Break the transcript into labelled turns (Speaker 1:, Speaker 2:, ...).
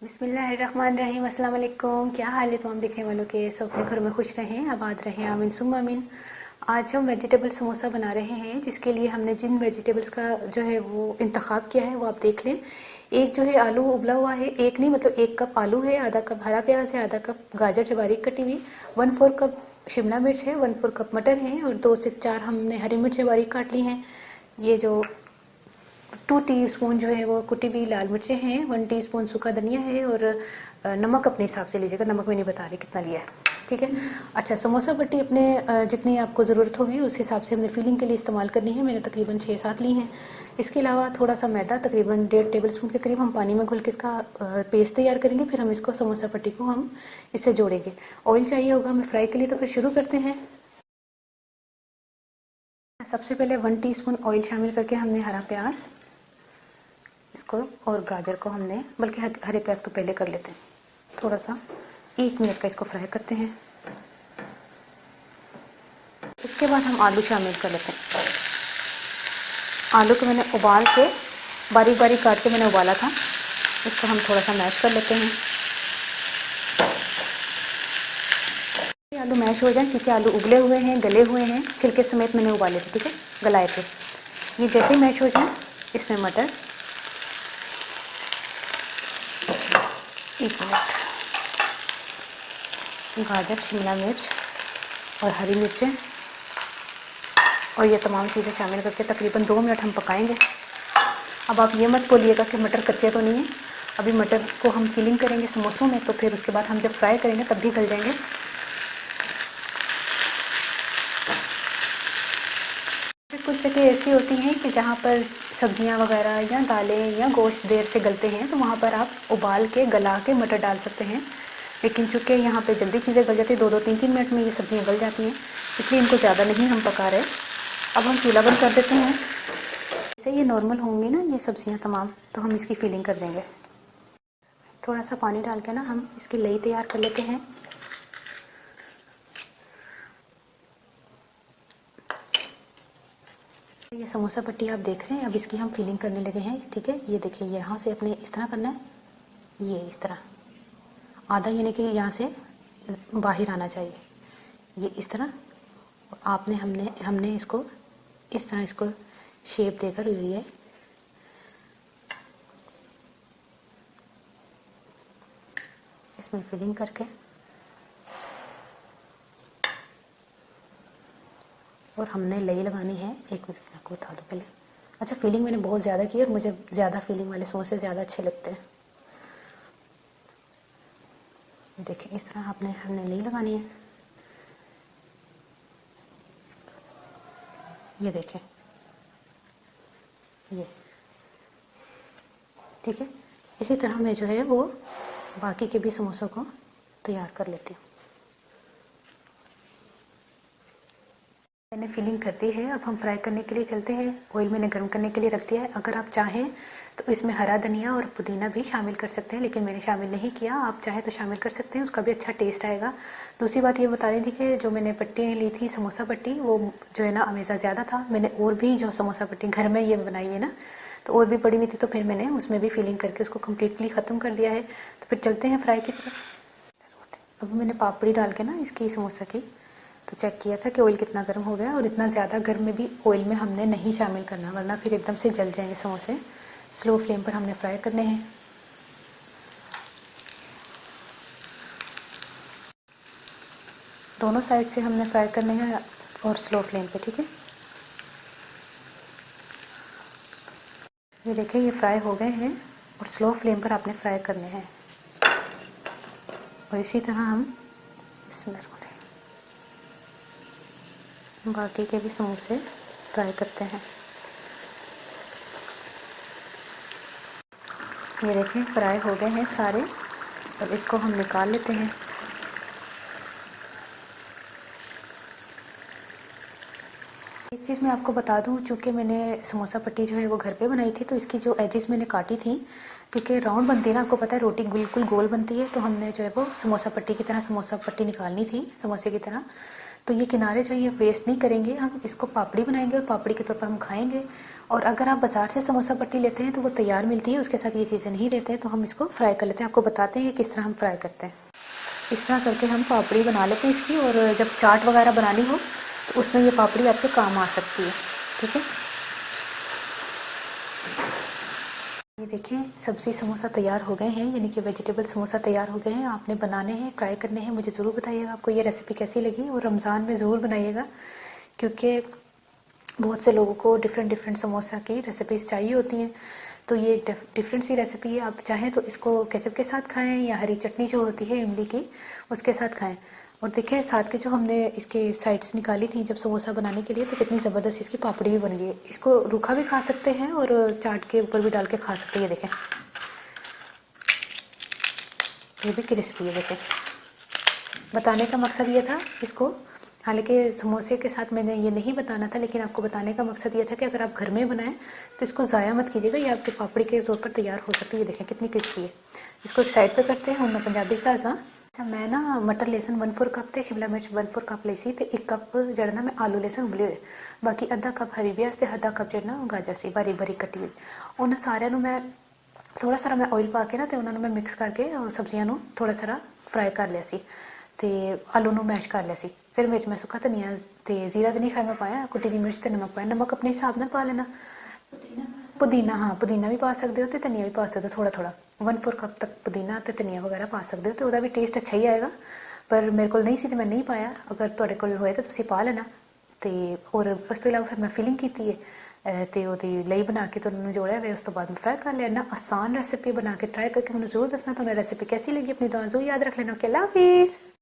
Speaker 1: बिस्मिल्लाहिर्रहमानिर्रहीम। अस्सलाम वालेकुम। क्या हाल है तमाम देखने वालों के? सब अपने घरों में खुश रहें, आबाद रहें, आमीन सुम्मा आमीन। आज हम वेजिटेबल समोसा बना रहे हैं, जिसके लिए हमने जिन वेजिटेबल्स का जो है वो इंतखाब किया है वो आप देख लें। एक जो है आलू उबला हुआ है, एक नहीं मतलब 1 कप आलू है, आधा कप हरा प्याज है, आधा कप गाजर जो बारीक कटी हुई, 1/4 कप शिमला मिर्च है, 1/4 कप मटर है और 2 से 4 हमने हरी मिर्चें बारीक काट ली हैं। ये जो 2 टीस्पून जो है वो कुटी हुई लाल मिर्चें हैं, 1 टीस्पून सूखा धनिया है और नमक अपने हिसाब से लीजिएगा, नमक मैं नहीं बता रही कितना लिया है, ठीक है। अच्छा, समोसा पट्टी अपने जितनी आपको ज़रूरत होगी उस हिसाब से हमने फिलिंग के लिए इस्तेमाल करनी है। मैंने तकरीबन 6-7 ली हैं। इसके अलावा थोड़ा सा मैदा, तकरीबन 1.5 टेबल स्पून के करीब हम पानी में घुल के इसका पेस्ट तैयार करेंगे। फिर हम इसको समोसा पट्टी को हम इससे जोड़ेंगे। ऑयल चाहिए होगा हमें फ्राई के लिए, तो फिर शुरू करते हैं। सबसे पहले 1 टीस्पून ऑयल शामिल करके हमने हरा प्याज इसको और गाजर को हमने, बल्कि हरे प्याज को पहले कर लेते हैं, थोड़ा सा 1 मिनट का इसको फ्राई करते हैं। इसके बाद हम आलू शामिल कर लेते हैं। आलू को मैंने उबाल के बारीक बारीक काट के मैंने उबाला था, इसको हम थोड़ा सा मैश कर लेते हैं। आलू मैश हो जाए, क्योंकि आलू उबले हुए हैं, गले हुए हैं, छिलके समेत मैंने उबाले थे, ठीक है, गलाए थे। ये जैसे ही मैश हो जाए इसमें मटर, 1 मिनट, गाजर, शिमला मिर्च और हरी मिर्चें और ये तमाम चीज़ें शामिल करके तकरीबन 2 मिनट हम पकाएंगे। अब आप ये मत बोलिएगा कि मटर कच्चे तो नहीं है, अभी मटर को हम फिलिंग करेंगे समोसों में, तो फिर उसके बाद हम जब फ्राई करेंगे तब भी गल जाएंगे। कुछ जगह ऐसी होती हैं कि जहाँ पर सब्जियाँ वगैरह या दालें या गोश्त देर से गलते हैं, तो वहाँ पर आप उबाल के गला के मटर डाल सकते हैं। लेकिन चूँकि यहाँ पे जल्दी चीज़ें गल जाती हैं, 2-2 3-3 मिनट में ये सब्जियाँ गल जाती हैं, इसलिए इनको ज़्यादा नहीं हम पका रहे। अब हम चूल्हा बंद कर देते हैं। जैसे ये नॉर्मल होंगी ना ये सब्जियाँ तमाम, तो हम इसकी फिलिंग कर देंगे। थोड़ा सा पानी डाल के ना हम इसकी लई तैयार कर लेते हैं। ये समोसा पट्टी आप देख रहे हैं, अब इसकी हम फिलिंग करने लगे हैं, ठीक है। ये देखिए, यहाँ से अपने इस तरह करना है, ये इस तरह आधा, यानी कि यहाँ से बाहर आना चाहिए, ये इस तरह। और आपने हमने इसको इस तरह इसको शेप देकर ली है। इसमें फिलिंग करके और हमने लई लगानी है। 1 मिनट में आपको बता दूँ पहले। अच्छा, फिलिंग मैंने बहुत ज़्यादा की और मुझे ज़्यादा फिलिंग वाले समोसे ज़्यादा अच्छे लगते हैं। देखिए, इस तरह हमने लई लगानी है। ये देखें, ये ठीक है। इसी तरह मैं जो है वो बाकी के भी समोसों को तैयार कर लेती हूँ। मैंने फिलिंग कर दी है, अब हम फ्राई करने के लिए चलते हैं। ऑयल मैंने गर्म करने के लिए रख दिया है। अगर आप चाहें तो इसमें हरा धनिया और पुदीना भी शामिल कर सकते हैं, लेकिन मैंने शामिल नहीं किया। आप चाहें तो शामिल कर सकते हैं, उसका भी अच्छा टेस्ट आएगा। दूसरी बात ये बता रही थी कि जो मैंने पट्टियाँ ली थी समोसा पट्टी, वो जो है ना अमेज़ा ज़्यादा था। मैंने और भी जो समोसा पट्टी घर में ये बनाई है ना, तो और भी पड़ी हुई थी, तो फिर मैंने उसमें भी फिलिंग करके उसको कम्प्लीटली ख़त्म कर दिया है। तो फिर चलते हैं फ्राई की तरफ। अब मैंने पापड़ी डाल के ना इसकी समोसा की तो चेक किया था कि ऑयल कितना गर्म हो गया, और इतना ज़्यादा गर्म में भी ऑयल में हमने नहीं शामिल करना, वरना फिर एकदम से जल जाएंगे समोसे। स्लो फ्लेम पर हमने फ्राई करने हैं। दोनों साइड से हमने फ्राई करने हैं और स्लो फ्लेम पे, ठीक है। ये देखिए, ये फ्राई हो गए हैं और स्लो फ्लेम पर आपने फ्राई करने हैं। और इसी तरह हम इसमें बाकी के भी समोसे फ्राई करते हैं। ये देखिए, फ्राई हो गए हैं सारे और इसको हम निकाल लेते हैं। एक चीज़ मैं आपको बता दूं, चूँकि मैंने समोसा पट्टी जो है वो घर पे बनाई थी, तो इसकी जो एजेस मैंने काटी थी, क्योंकि राउंड बनती है ना, आपको पता है रोटी बिल्कुल गोल बनती है, तो हमने जो है वो समोसा पट्टी की तरह समोसा पट्टी निकालनी थी समोसे की तरह। तो ये किनारे जो ये वेस्ट नहीं करेंगे, हम इसको पापड़ी बनाएंगे और पापड़ी के तौर पर हम खाएंगे। और अगर आप बाजार से समोसा पट्टी लेते हैं तो वो तैयार मिलती है, उसके साथ ये चीज़ें नहीं देते हैं, तो हम इसको फ्राई कर लेते हैं। आपको बताते हैं कि किस तरह हम फ्राई करते हैं। इस तरह करके हम पापड़ी बना लेते हैं इसकी, और जब चाट वगैरह बनानी हो तो उसमें ये पापड़ी आपके काम आ सकती है। ठीक है, ये देखें सब्ज़ी समोसा तैयार हो गए हैं, यानी कि वेजिटेबल समोसा तैयार हो गए हैं। आपने बनाने हैं, ट्राई करने हैं, मुझे ज़रूर बताइएगा आपको ये रेसिपी कैसी लगी, और रमज़ान में ज़रूर बनाइएगा, क्योंकि बहुत से लोगों को डिफरेंट डिफरेंट समोसा की रेसिपीज़ चाहिए होती हैं। तो ये डिफरेंट सी रेसिपी है, आप चाहें तो इसको केचप के साथ खाएं या हरी चटनी जो होती है इमली की उसके साथ खाएं। और देखिए साथ के जो हमने इसके साइड्स निकाली थी जब समोसा बनाने के लिए, तो कितनी ज़बरदस्त इसकी पापड़ी भी बन गई है। इसको रूखा भी खा सकते हैं और चाट के ऊपर भी डाल के खा सकते हैं। ये देखें, ये भी क्रिस्पी है। देखें, बताने का मकसद ये था इसको, हालांकि समोसे के साथ मैंने ये नहीं बताना था, लेकिन आपको बताने का मकसद ये था कि अगर आप घर में बनाएं तो इसको ज़ाया मत कीजिएगा, ये आपके पापड़ी के तौर पर तैयार हो सकती है। ये देखें कितनी क्रिस्पी है। इसको एक साइड पे करते हैं। हूँ मैं पंजाबी दासा। अच्छा, मैं ना मटर लेसन 1/4 कप ते शिमला मिर्च 1/4 कप ਲਈ ਸੀ, ਤੇ 1 ਕੱਪ ਜਿਹੜਾ ਨਾ ਮੈਂ ਆਲੂ ਲਸਣ ਉਬਲੇ ਹੋਏ, ਬਾਕੀ ਅੱਧਾ ਕੱਪ ਹਰੀ ਪਿਆਜ਼ ਤੇ ਅੱਧਾ ਕੱਪ ਜਿਹੜਾ ਨਾ ਗਾਜਰ ਸੀ ਬਾਰੀਕ ਬਾਰੀਕ ਕੱਟੀ ਹੋਈ। ਉਹਨਾਂ ਸਾਰਿਆਂ ਨੂੰ ਮੈਂ ਥੋੜਾ ਸਾਰਾ ਮੈਂ ਆਇਲ ਪਾ ਕੇ ਨਾ ਤੇ ਉਹਨਾਂ ਨੂੰ ਮੈਂ ਮਿਕਸ ਕਰਕੇ ਸਬਜ਼ੀਆਂ ਨੂੰ ਥੋੜਾ ਸਾਰਾ ਫਰਾਈ ਕਰ ਲਿਆ ਸੀ, ਤੇ ਆਲੂ ਨੂੰ ਮੈਸ਼ ਕਰ ਲਿਆ ਸੀ। ਫਿਰ ਵਿੱਚ ਮੈਂ ਸੁੱਕਾ ਧਨੀਆ ਤੇ ਜ਼ੀਰਾ ਤੇ ਨਹੀਂ ਖਾਇਆ, ਮੈਂ ਪਾਇਆ ਕੁੱਟੀ ਦੀ ਮਿਰਚ ਤੇ ਨਮਕ ਪਾਇਆ। ਨਮਕ ਆਪਣੇ ਹਿਸਾਬ ਨਾਲ ਪਾ ਲੈਣਾ। पुदीना, हाँ पुदीना भी पा सकते हो तो धनिया भी पा सकते हो थोड़ा थोड़ा। 1/4 कप तक पुदीना तो धनिया वगैरह पा सकते हो, तो ਉਹਦਾ भी टेस्ट अच्छा ही आएगा। पर मेरे को नहीं सी तो मैं नहीं पाया, अगर ਤੁਹਾਡੇ ਕੋਲ ਹੋਏ ਤਾਂ ਤੁਸੀਂ ਪਾ ਲੈਣਾ। ਤੇ और ਉਸ ਤੋਂ ਇਲਾਵਾ ਫਿਰ ਮੈਂ ਫਿਲਿੰਗ ਕੀਤੀ ਹੈ ਤੇ ਉਹਦੀ ਲਈ ਬਣਾ ਕੇ ਤੁਹਾਨੂੰ ਜੋੜਿਆ ਹੋਇਆ, ਉਸ ਤੋਂ ਬਾਅਦ ਮੈਂ ਫਰਾਈ ਕਰ ਲਿਆ। ਨਾ ਆਸਾਨ रेसिपी बना के ट्राई करके मुझे जरूर दसना ਤੁਹਾਨੂੰ रेसिपी कैसी लगी। अपनी दुआ याद रख लेना। ओके, अल्लाह हाफिज़।